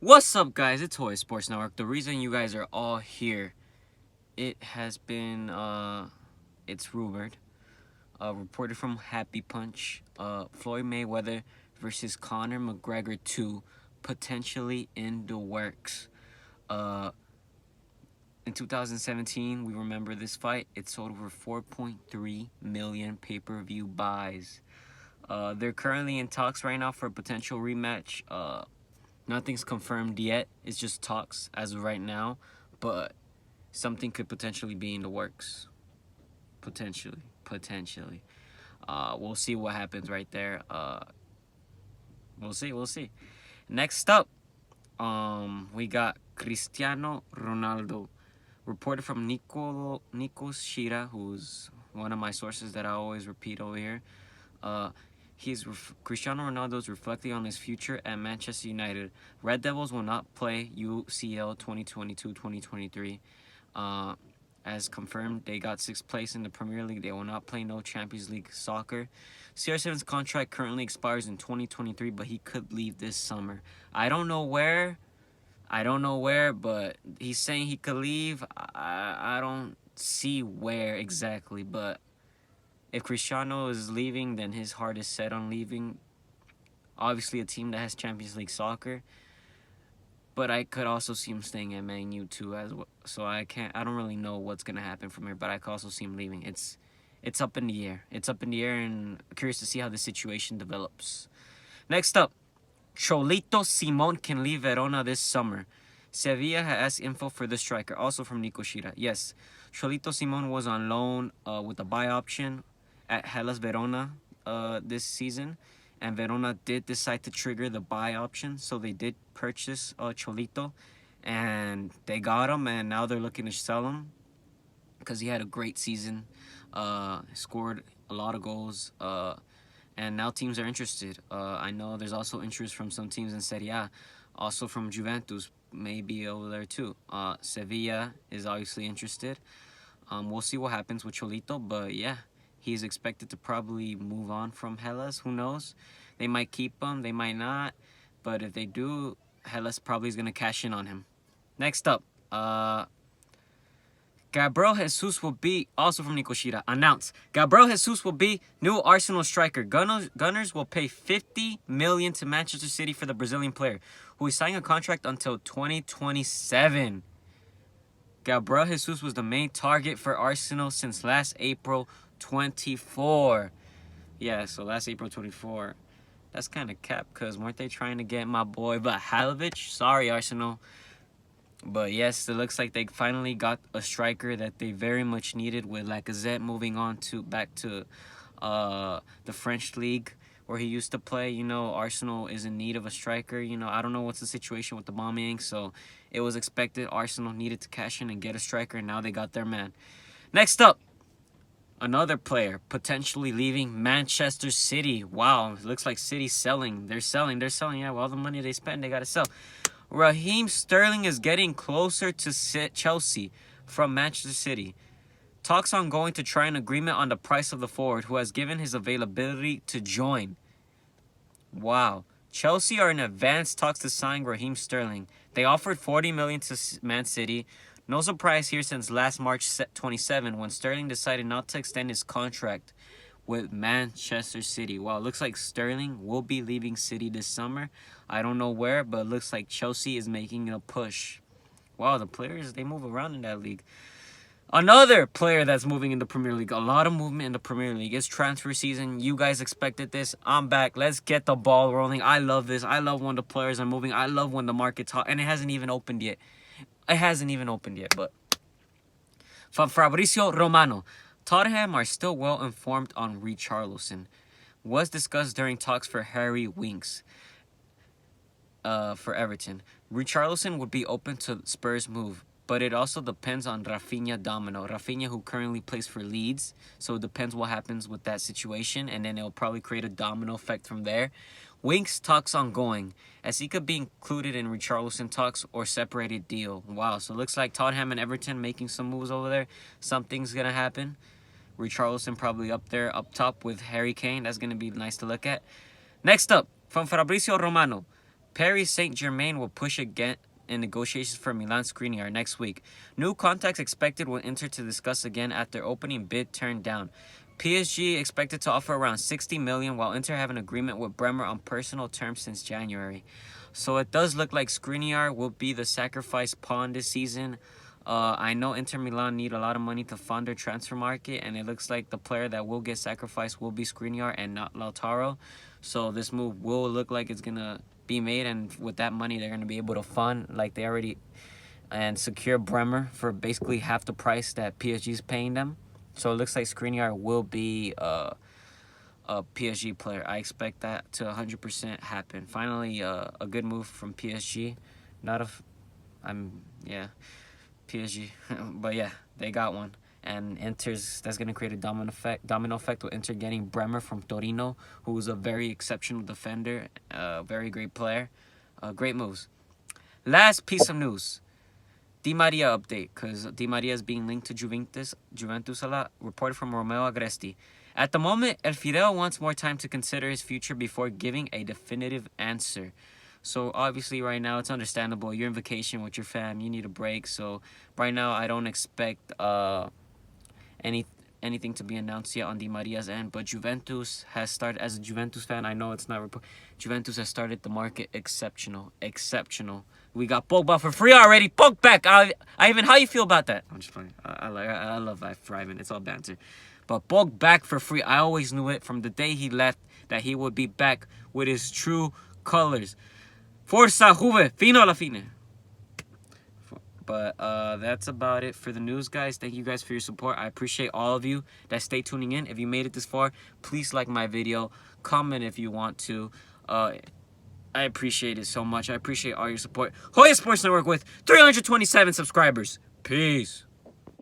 What's up, guys? It's Toy Sports Network. The reason you guys are all here, it has been, it's rumored, reported from Happy Punch, Floyd Mayweather versus Conor McGregor 2, potentially in the works. In 2017, we remember this fight. It sold over 4.3 million pay-per-view buys. They're currently in talks right now for a potential rematch. Nothing's confirmed yet. It's just talks as of right now. But something could potentially be in the works. Potentially. We'll see what happens right there. We'll see. Next up, we got Cristiano Ronaldo. Reported from Nico Shira, who's one of my sources that I always repeat over here. Cristiano Ronaldo is reflecting on his future at Manchester United. Red Devils will not play UCL 2022-2023. As confirmed, they got 6th place in the Premier League. They will not play no Champions League soccer. CR7's contract currently expires in 2023, but he could leave this summer. I don't know where, but he's saying he could leave. I don't see where exactly, but if Cristiano is leaving, then his heart is set on leaving. Obviously, a team that has Champions League soccer. But I could also see him staying at Man U too, as well. So I don't really know what's gonna happen from here. But I could also see him leaving. It's up in the air. And I'm curious to see how the situation develops. Next up, Cholito Simeone can leave Verona this summer. Sevilla has info for the striker, also from Nico Shira. Yes, Cholito Simeone was on loan with a buy option at Hellas Verona this season, and Verona did decide to trigger the buy option, so they did purchase Cholito, and they got him, and now they're looking to sell him because he had a great season, scored a lot of goals, and now teams are interested. I know there's also interest from some teams in Serie A, also from Juventus, maybe over there too. Sevilla is obviously interested. We'll see what happens with Cholito, but yeah, he's expected to probably move on from Hellas. Who knows? They might keep him, they might not. But if they do, Hellas probably is going to cash in on him. Next up, Gabriel Jesús will be, also from Nico Shira, announced. Gabriel Jesús will be new Arsenal striker. Gunners will pay $50 million to Manchester City for the Brazilian player, who is signing a contract until 2027. Gabriel Jesús was the main target for Arsenal since last April 24. Yeah, so last April 24. That's kind of cap, because weren't they trying to get my boy Vlahovic? Sorry, Arsenal. But yes, it looks like they finally got a striker that they very much needed, with Lacazette moving on back to the French league where he used to play. You know, Arsenal is in need of a striker. You know, I don't know what's the situation with the Aubameyang, so it was expected Arsenal needed to cash in and get a striker, and now they got their man. Next up, another player potentially leaving Manchester City. Wow, it looks like City's selling. They're selling. Yeah, well, all the money they spend, they got to sell. Raheem Sterling is getting closer to Chelsea from Manchester City. Talks ongoing to try an agreement on the price of the forward, who has given his availability to join. Wow. Chelsea are in advanced talks to sign Raheem Sterling. They offered $40 million to Man City. No surprise here, since last March 27, when Sterling decided not to extend his contract with Manchester City. Wow, looks like Sterling will be leaving City this summer. I don't know where, but it looks like Chelsea is making a push. Wow, the players, they move around in that league. Another player that's moving in the Premier League, a lot of movement in the Premier League. It's transfer season. You guys expected this. I'm back. Let's get the ball rolling. I love this. I love when the players are moving. I love when the market's hot, and it hasn't even opened yet. But from Fabrizio Romano, Tottenham are still well informed on Richarlison. Was discussed during talks for Harry Winks for Everton. Richarlison would be open to Spurs' move, but it also depends on Rafinha Domino. Rafinha, who currently plays for Leeds, so it depends what happens with that situation, and then it'll probably create a domino effect from there. Winks talks ongoing, as he could be included in Richarlison talks or separated deal. Wow, so it looks like Tottenham and Everton making some moves over there. Something's going to happen. Richarlison probably up there, up top with Harry Kane. That's going to be nice to look at. Next up, from Fabrizio Romano, Paris Saint-Germain will push again in negotiations for Milan Skrinar next week. New contacts expected with Inter to discuss again after opening bid turned down. PSG expected to offer around 60 million, while Inter have an agreement with Bremer on personal terms since January. So it does look like Skriniar will be the sacrifice pawn this season. I know Inter Milan need a lot of money to fund their transfer market, and it looks like the player that will get sacrificed will be Skriniar and not Lautaro. So this move will look like it's going to be made, and with that money, they're going to be able to fund like they already and secure Bremer for basically half the price that PSG is paying them. So it looks like Skriniar will be a PSG player. I expect that to 100% happen. Finally, a good move from PSG. PSG. But yeah, they got one. And that's going to create a domino effect with Inter getting Bremer from Torino, who is a very exceptional defender, very great player. Great moves. Last piece of news. Di Maria update, because Di Maria is being linked to Juventus a lot. Reported from Romeo Agresti. At the moment, El Fideo wants more time to consider his future before giving a definitive answer. So obviously right now it's understandable. You're on vacation with your fam. You need a break. So right now I don't expect anything to be announced yet on Di Maria's end. But Juventus has started, as a Juventus fan, I know it's not Juventus has started the market exceptional. We got Pogba for free already. Pog back. Ivan, how you feel about that? I'm just playing. I love Ivan. It's all banter. But Pog back for free. I always knew it from the day he left that he would be back with his true colors. Forza Juve, fino alla fine. But that's about it for the news, guys. Thank you guys for your support. I appreciate all of you that stay tuning in. If you made it this far, please like my video. Comment if you want to. I appreciate it so much. I appreciate all your support. Joya Sports Network with 327 subscribers. Peace.